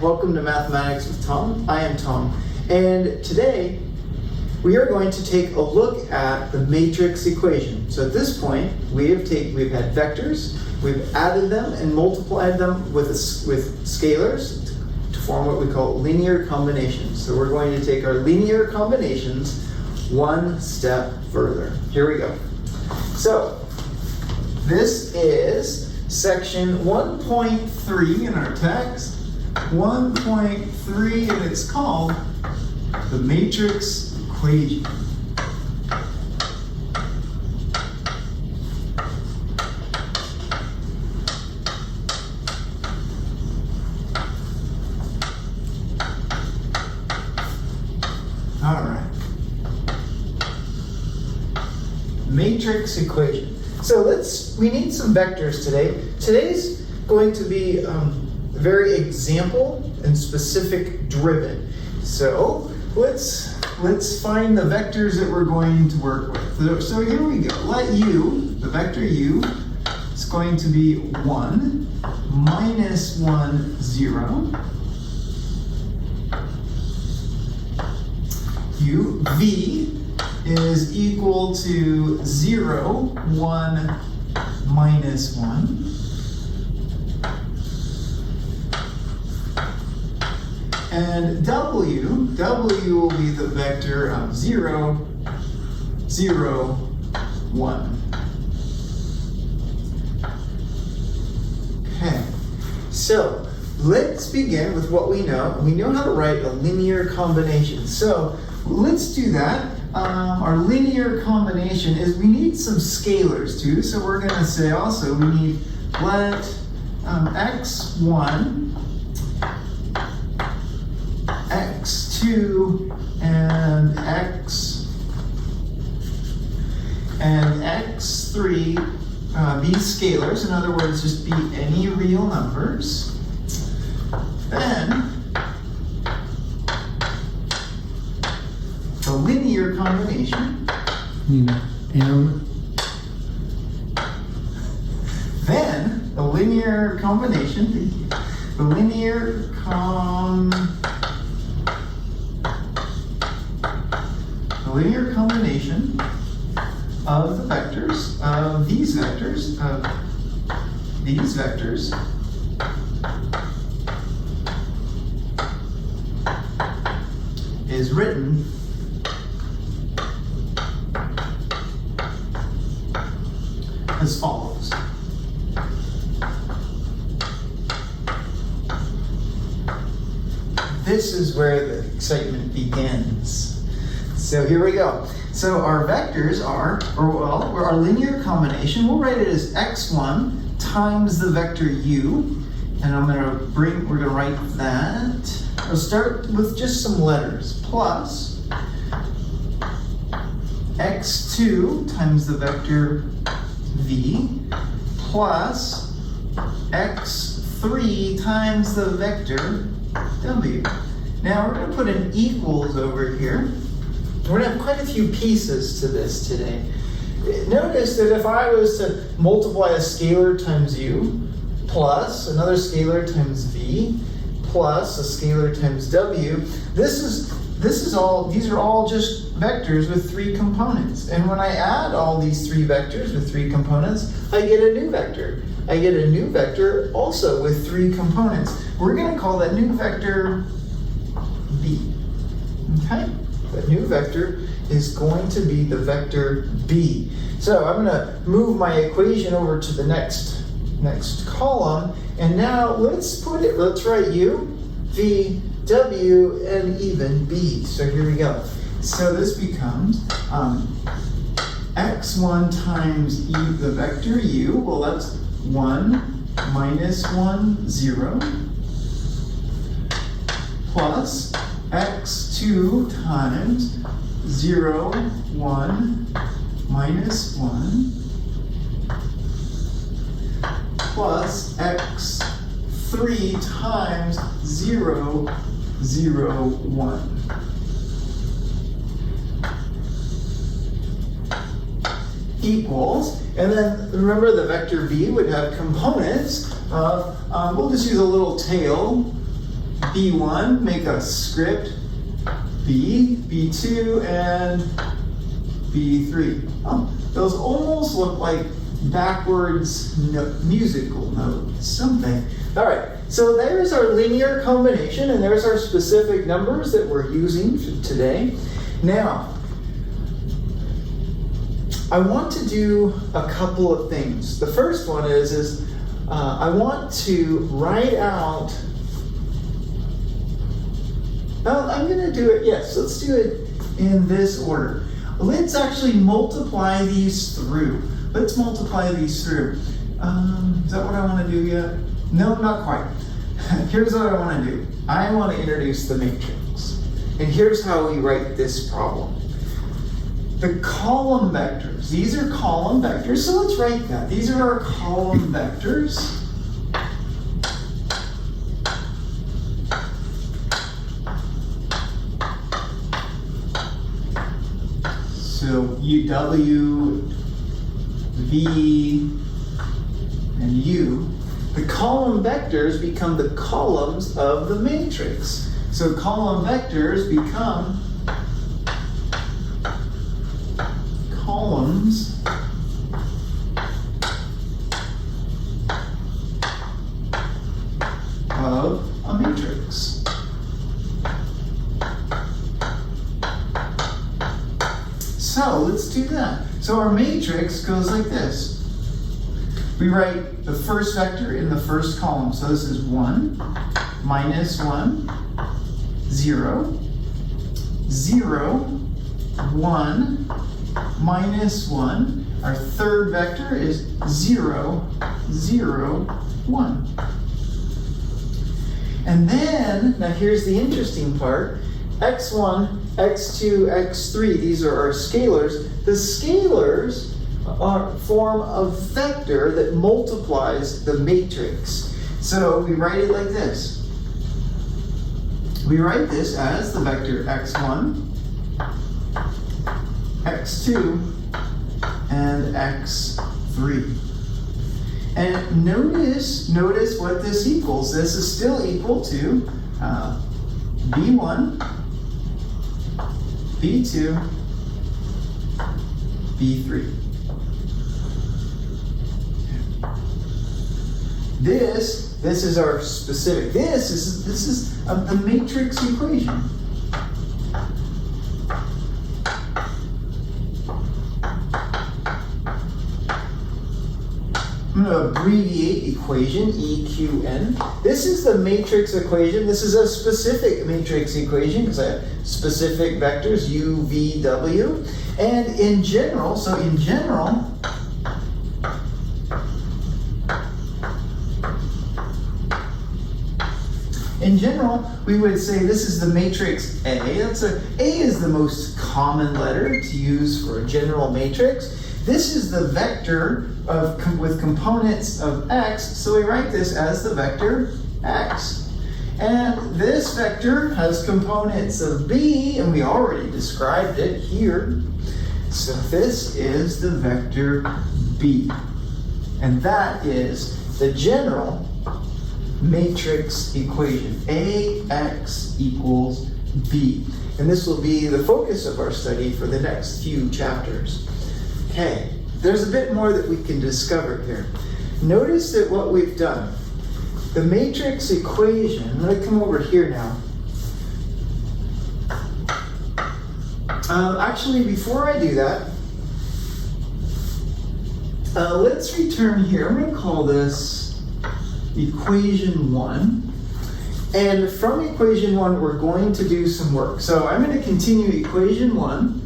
welcome to Mathematics with Tom. I am Tom, and today we are going to take a look at the matrix equation. So at this point, we've had vectors, we've added them and multiplied them with scalars to form what we call linear combinations. So we're going to take our linear combinations one step further. Here we go. So this is section 1.3 in our text, 1.3, and it's called the matrix equation. All right. Matrix equation. So we need some vectors today. Today's going to be very example and specific driven. So let's find the vectors that we're going to work with. So here we go. Let u, the vector u, is going to be 1, minus 1, 0. U, v, is equal to 0, 1, minus 1. And w will be the vector of 0, 0, 1. Okay, so let's begin with what we know. We know how to write a linear combination. So let's do that. Our linear combination is we need some scalars too. So we're going to say also we need let x1, x2, and x3 be scalars. In other words, just be any real numbers. Then the linear combination. M. Then the linear combination. The linear combination of the vectors of these vectors is written as follows. This is where the excitement begins. So here we go. So our vectors are, our linear combination, we'll write it as x1 times the vector u, and we're going to write that. I'll start with just some letters, plus x2 times the vector v, plus x3 times the vector w. Now we're going to put an equals over here. We're going to have quite a few pieces to this today. Notice that if I was to multiply a scalar times u, plus another scalar times v, plus a scalar times w, these are all just vectors with 3 components. And when I add all these 3 vectors with 3 components, I get a new vector. I get a new vector also with 3 components. We're going to call that new vector b. Okay? The new vector is going to be the vector b. So I'm going to move my equation over to the next column, and now let's write u, v, w, and even b. So here we go. So this becomes x1 times the vector u, well that's 1, minus 1, 0, plus x2 times 0, 1, minus 1, plus x3 times 0, 0, 1. Equals, and then remember the vector v would have components of, we'll just use a little tail B1, make a script B, B2, and B3. Oh, those almost look like backwards musical notes, something. All right, so there's our linear combination, and there's our specific numbers that we're using today. Now, I want to do a couple of things. The first one is I want to write out. Well, I'm going to do it. Yes, let's do it in this order. Let's actually multiply these through. Let's multiply these through. Is that what I want to do yet? No, not quite. Here's what I want to do. I want to introduce the matrix. And here's how we write this problem. The column vectors. These are column vectors, so let's write that. These are our column vectors. So W, V, and U. The column vectors become the columns of the matrix. So column vectors become columns of a matrix. So let's do that. So our matrix goes like this. We write the first vector in the first column. So this is 1, minus 1, 0, 0, 1, minus 1. Our third vector is 0, 0, 1. And then, now here's the interesting part, x1, x2, x3, these are our scalars. The scalars form a vector that multiplies the matrix. So we write it like this. We write this as the vector x1, x2, and x3. And notice what this equals. This is still equal to b1, b2, b3. This is our specific. This is a matrix equation. I'm going to abbreviate equation, EQN. This is the matrix equation. This is a specific matrix equation because I have specific vectors, U, V, W. And in general, we would say this is the matrix A. A is the most common letter to use for a general matrix. This is the vector with components of x, so we write this as the vector x. And this vector has components of b, and we already described it here. So this is the vector b. And that is the general matrix equation. AX equals B. And this will be the focus of our study for the next few chapters. Okay, there's a bit more that we can discover here. Notice that what we've done, the matrix equation, I'm going to come over here now. Actually, before I do that, let's return here. I'm going to call this equation 1. And from equation 1, we're going to do some work. So I'm going to continue equation 1.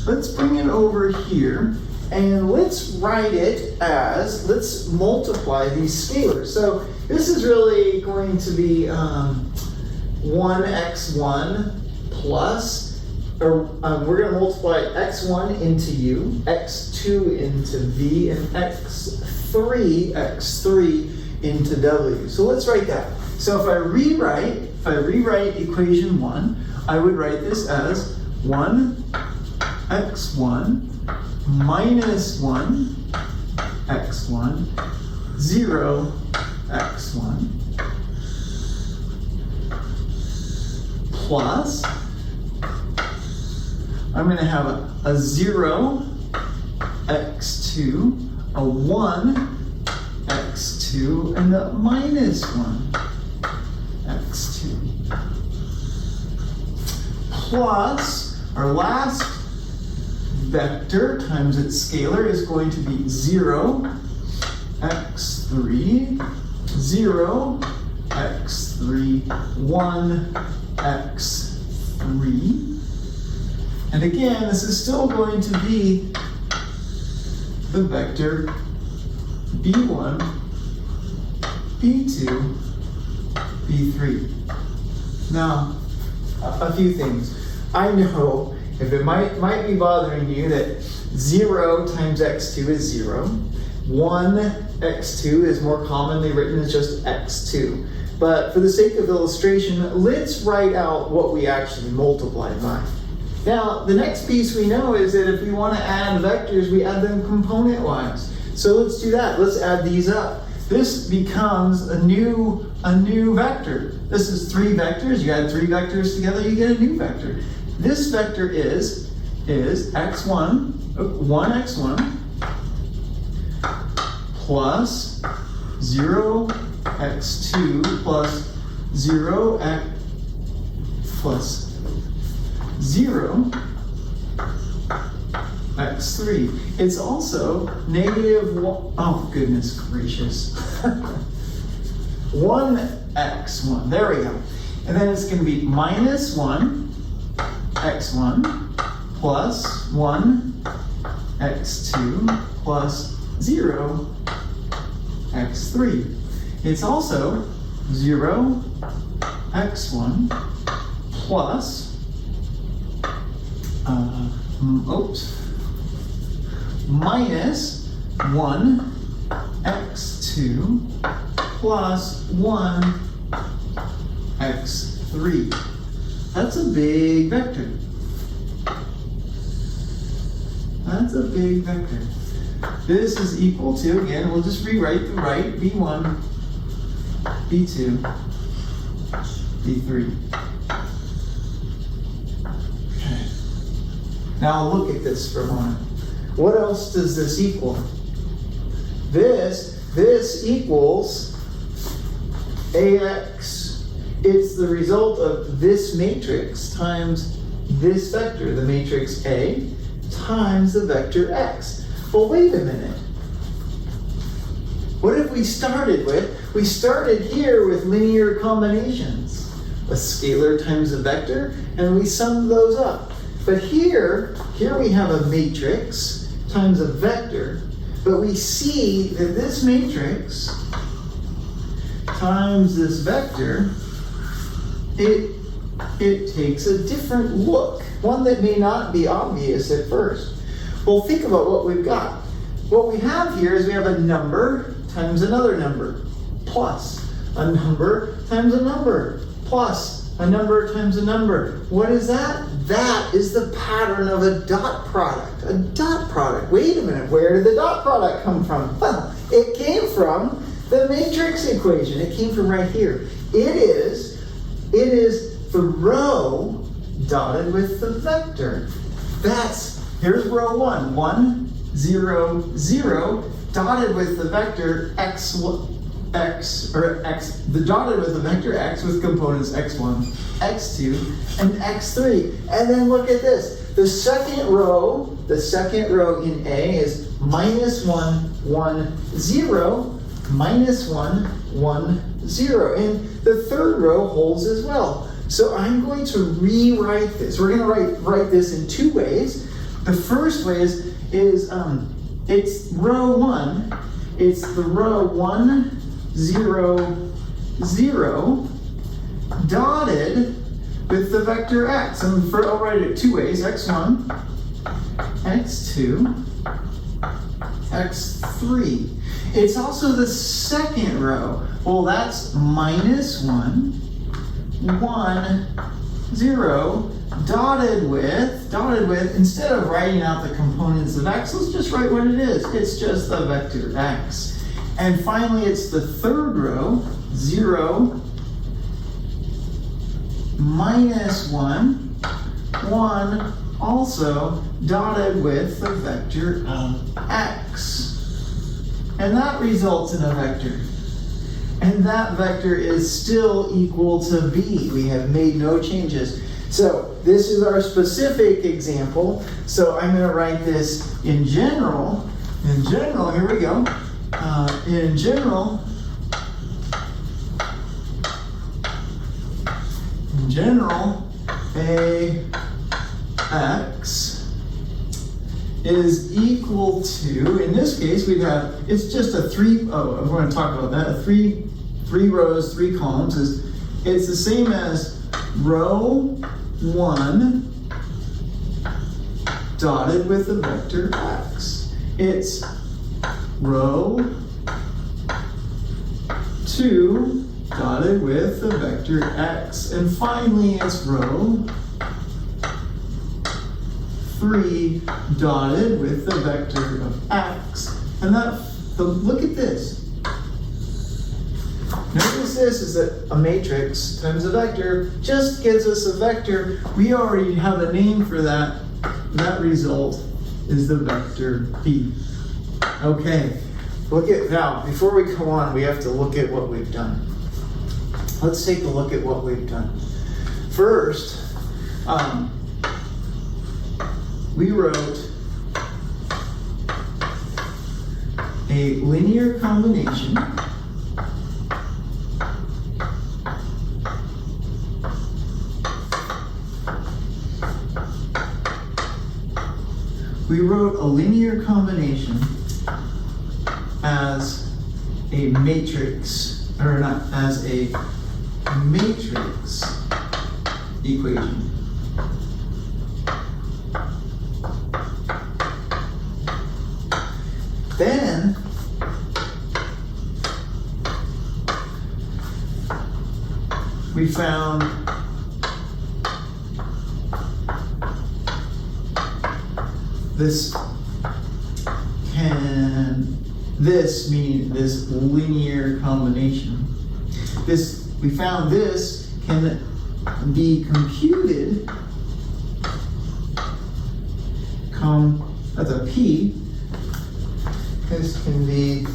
Let's bring it over here. And let's write it as, let's multiply these scalars. So this is really going to be 1x1 plus, or we're going to multiply x1 into u, x2 into v, and x3 into w. So let's write that. So if I rewrite equation 1, I would write this as 1x1 minus 1x1, 0x1, plus, I'm going to have a 0, x2, a 1, x2, and a minus 1, x2. Plus, our last vector times its scalar is going to be 0, x3, 0, x3, 1, x3. And again, this is still going to be the vector b1, b2, b3. Now, a few things. I know if it might be bothering you that 0 times x2 is 0. 1 x2 is more commonly written as just x2. But for the sake of illustration, let's write out what we actually multiply by. Now, the next piece we know is that if we want to add vectors, we add them component-wise. So let's do that. Let's add these up. This becomes a new vector. This is 3 vectors. You add 3 vectors together, you get a new vector. This vector is x1, 1x1 plus 0x2 plus 0x plus 0 x3. It's also negative 1, oh goodness gracious, 1x1, there we go. And then it's going to be minus 1 x1 plus 1 x2 plus 0 x3. It's also 0 x1 plus minus 1 x2 plus 1 x3. That's a big vector. That's a big vector. This is equal to, again, we'll just rewrite the right, b1, b2, b3. Okay. Now look at this for a moment. What else does this equal? This equals AX. It's the result of this matrix times this vector, the matrix A, times the vector X. Well, wait a minute. What if we started with? We started here with linear combinations. A scalar times a vector, and we summed those up. But here we have a matrix times a vector, but we see that this matrix times this vector, it takes a different look, one that may not be obvious at first. Well, think about what we've got. What we have here is we have a number times another number, plus a number times a number, plus a number times a number. What is that? That is the pattern of a dot product. A dot product. Wait a minute, where did the dot product come from? Well, it came from the matrix equation. It came from right here. It is the row dotted with the vector. Here's row 1, 1, 0, 0, dotted with the vector x, the dotted with the vector x with components x1, x2, and x3. And then look at this. The second row in A is minus 1, 1, 0, minus 1, 1, 0. And the third row holds as well. So I'm going to rewrite this. We're going to write this in 2 ways. The first way is it's row 1. It's the row 1, 0, 0, dotted with the vector x. And I'll write it 2 ways, x1, x2, x3. It's also the second row. Well, that's minus 1, 1, 0, dotted with, instead of writing out the components of x, let's just write what it is. It's just the vector x. And finally, it's the third row, 0, minus 1, 1 also dotted with the vector of x. And that results in a vector. And that vector is still equal to b. We have made no changes. So this is our specific example. So I'm going to write this in general. In general, here we go. In general, ax is equal to, in this case, we'd have, it's just a we're going to talk about that, a three rows, 3 columns. It's the same as row 1 dotted with the vector x. It's row 2 dotted with the vector x. And finally, it's row 3 dotted with the vector of x. And look at this. Notice this is that a matrix times a vector just gives us a vector. We already have a name for that. That result is the vector b. Okay, now, before we go on, we have to look at what we've done. Let's take a look at what we've done. First, we wrote a linear combination as a matrix, or not, as a matrix equation. Then we found this linear combination. We found this can be computed, that's a P. This can be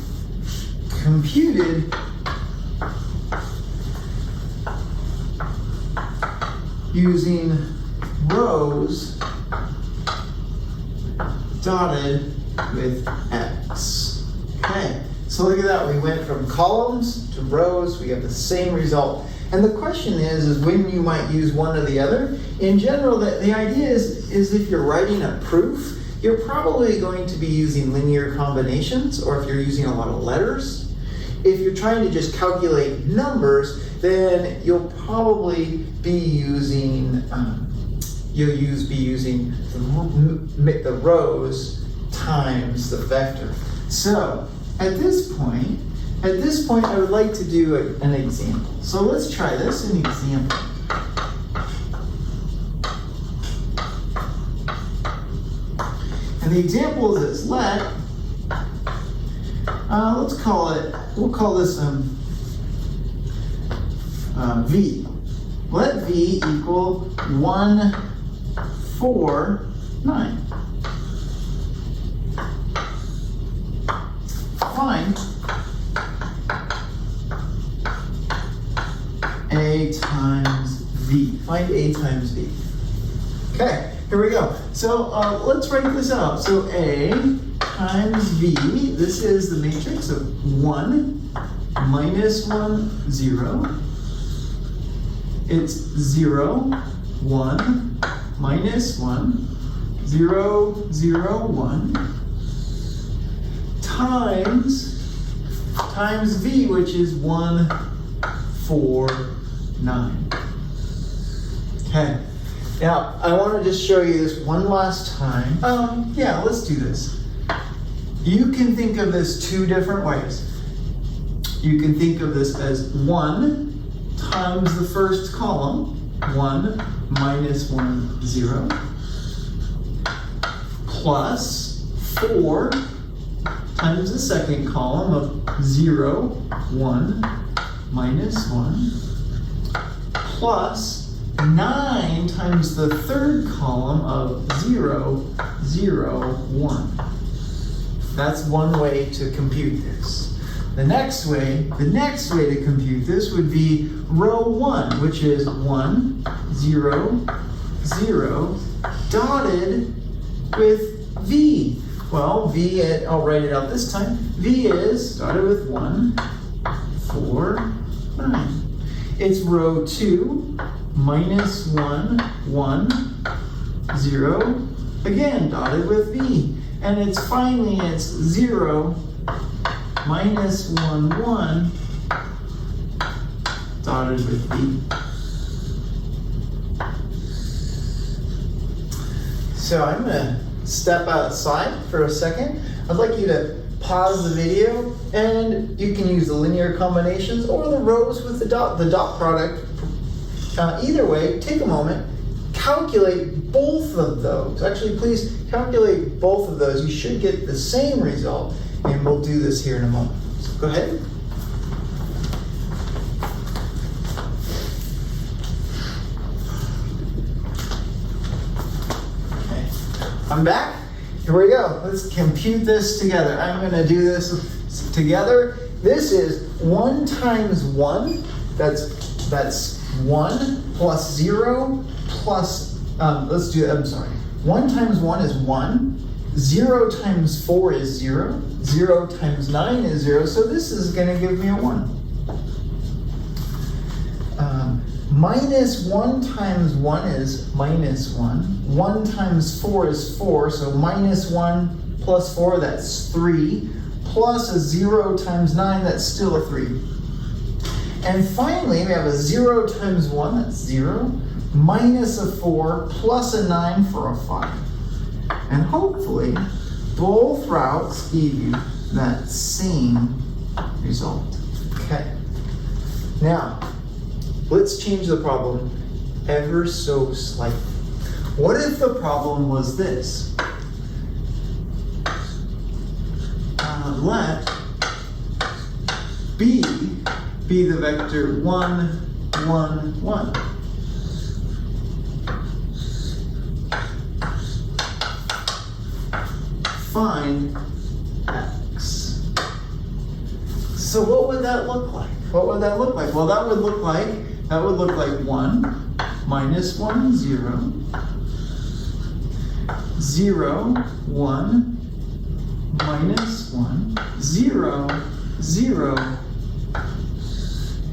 computed using rows dotted with x. Okay, so look at that. We went from columns to rows. We have the same result. And the question is when you might use one or the other. In general, the idea is if you're writing a proof, you're probably going to be using linear combinations, or if you're using a lot of letters. If you're trying to just calculate numbers, then you'll probably be using the rows times the vector. So at this point, I would like to do an example. So let's try this, an example. And the example is this. We'll call this V. Let V equal 1, 4, 9. Find A times V. Find A times V. Okay, here we go. So let's write this out. So A times V, this is the matrix of 1, minus 1, 0. It's 0, 1, minus 1, 0, 0, 1, times V, which is 1, 4, 9. Okay. Now, I want to just show you this one last time. Yeah, let's do this. You can think of this 2 different ways. You can think of this as 1 times the first column, 1 minus 1, 0, plus 4 times the second column of 0, 1, minus 1, plus 9 times the third column of 0, 0, 1. That's one way to compute this. The next way to compute this would be row 1, which is 1, 0, 0, dotted with V. Well, V, I'll write it out this time. V is dotted with 1, 4, 9. It's row 2, minus 1, 1, 0, again dotted with V. And it's 0, minus 1, 1, dotted with V. So I'm going to step outside for a second. I'd like you to pause the video, and you can use the linear combinations or the rows with the dot product. Either way, take a moment, calculate both of those. Actually, please calculate both of those. You should get the same result, and we'll do this here in a moment. So go ahead. Okay. I'm back. Here we go. Let's compute this together. I'm going to do this together. This is 1 times 1. That's 1 plus 0 plus, let's do, I'm sorry. 1 times 1 is 1. 0 times 4 is 0. 0 times 9 is 0. So this is going to give me a 1. Minus 1 times 1 is minus 1. 1 times 4 is 4. So minus 1 plus 4, that's 3. Plus a 0 times 9, that's still a 3. And finally, we have a 0 times 1, that's 0, minus a 4, plus a 9 for a 5. And hopefully, both routes give you that same result. Okay. Now, let's change the problem ever so slightly. What if the problem was this? Let B be the vector 1, 1, 1. Find x. So what would that look like? What would that look like? Well, that would look like 1 minus 1, 0. 0, 1, minus 1, 0, 0,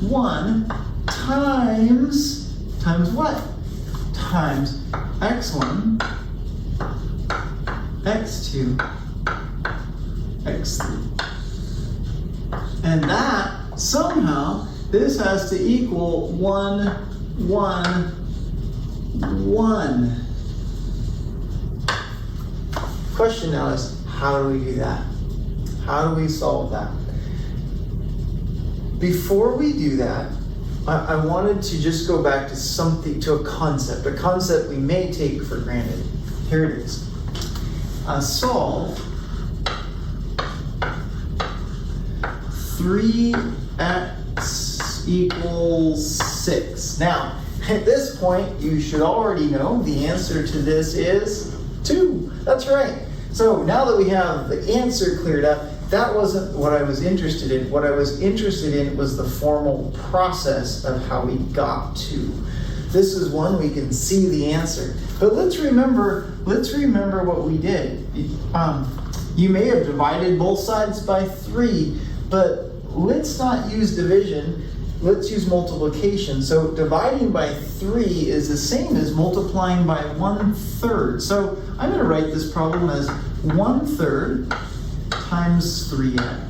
1 times what? Times x1, x2, x3. And that, somehow, this has to equal 1, 1, 1. Question now is, how do we do that? How do we solve that? Before we do that, I wanted to just go back to something, to a concept we may take for granted. Here it is. Solve 3x equals 6. Now, at this point, you should already know the answer to this is 2. That's right. So now that we have the answer cleared up, that wasn't what I was interested in. What I was interested in was the formal process of how we got to. This is one we can see the answer. But let's remember what we did. You may have divided both sides by 3, but let's not use division. Let's use multiplication. So dividing by 3 is the same as multiplying by 1/3. So I'm going to write this problem as 1/3 times 3x.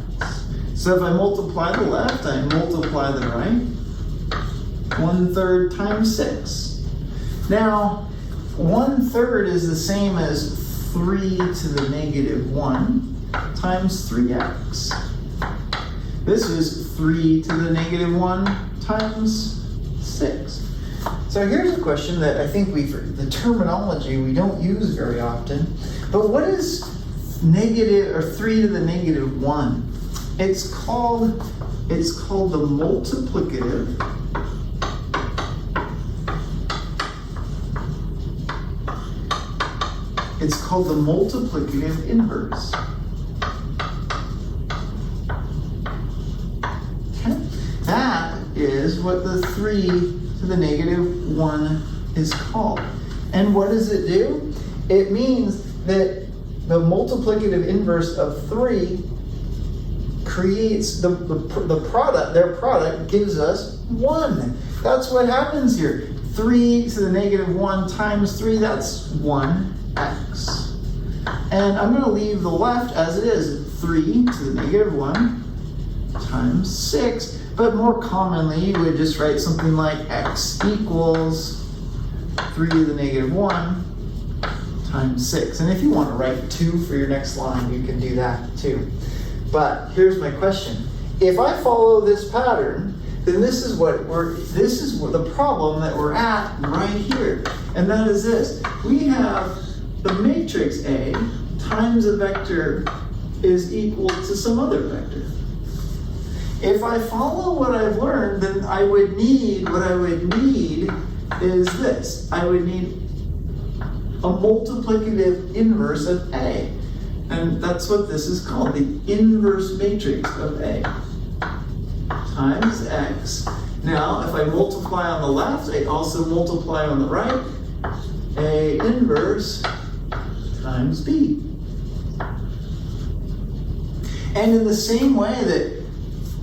So if I multiply the left, I multiply the right. 1/3 times 6. Now, 1/3 is the same as 3 to the negative 1 times 3x. This is 3 to the negative 1 times 6. So here's a question that I think the terminology we don't use very often. But what is negative, or 3 to the negative 1? It's called the multiplicative It's called the multiplicative inverse. Okay? That is what the 3 to the negative 1 is called. And what does it do? It means that the multiplicative inverse of 3 creates the product, their product gives us 1. That's what happens here. 3 to the negative 1 times 3, that's 1x. And I'm going to leave the left as it is, 3 to the negative 1 times 6. But more commonly, you would just write something like x equals 3 to the negative 1 times 6. And if you want to write 2 for your next line, you can do that too. But here's my question. If I follow this pattern, then this is what the problem that we're at right here. And that is this. We have the matrix A times a vector is equal to some other vector. If I follow what I've learned, then what I would need is this. I would need a multiplicative inverse of A. And that's what this is called, the inverse matrix of A times X. Now, if I multiply on the left, I also multiply on the right. A inverse times B. And in the same way that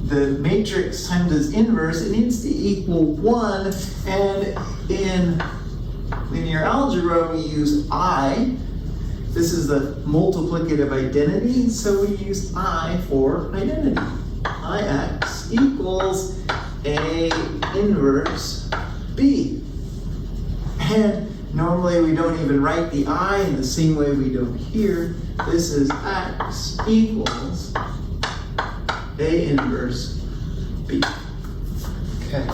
the matrix times its inverse, it needs to equal 1. And in linear algebra, we use I. This is the multiplicative identity, so we use I for identity. Ix equals A inverse B. And normally we don't even write the I in the same way we don't here. This is X equals A inverse B. Okay.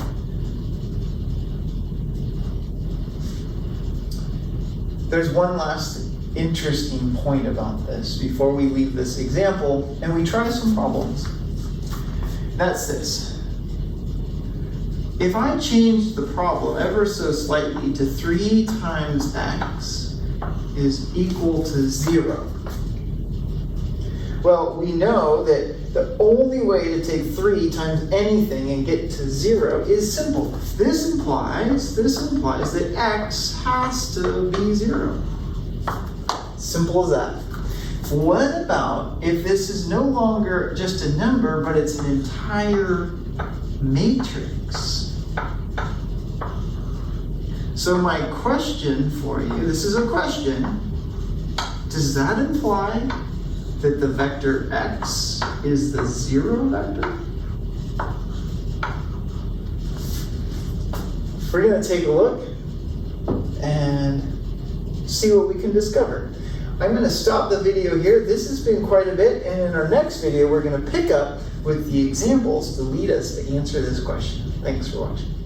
There's one last interesting point about this before we leave this example and we try some problems. That's this. If I change the problem ever so slightly to 3 times x is equal to 0. Well, we know that the only way to take 3 times anything and get to 0 is simple. This implies that x has to be 0. Simple as that. What about if this is no longer just a number, but it's an entire matrix? So my question for you, this is a question, does that imply that the vector x is the 0 vector? We're going to take a look and see what we can discover. I'm going to stop the video here. This has been quite a bit, and in our next video we're going to pick up with the examples to lead us to answer this question. Thanks for watching.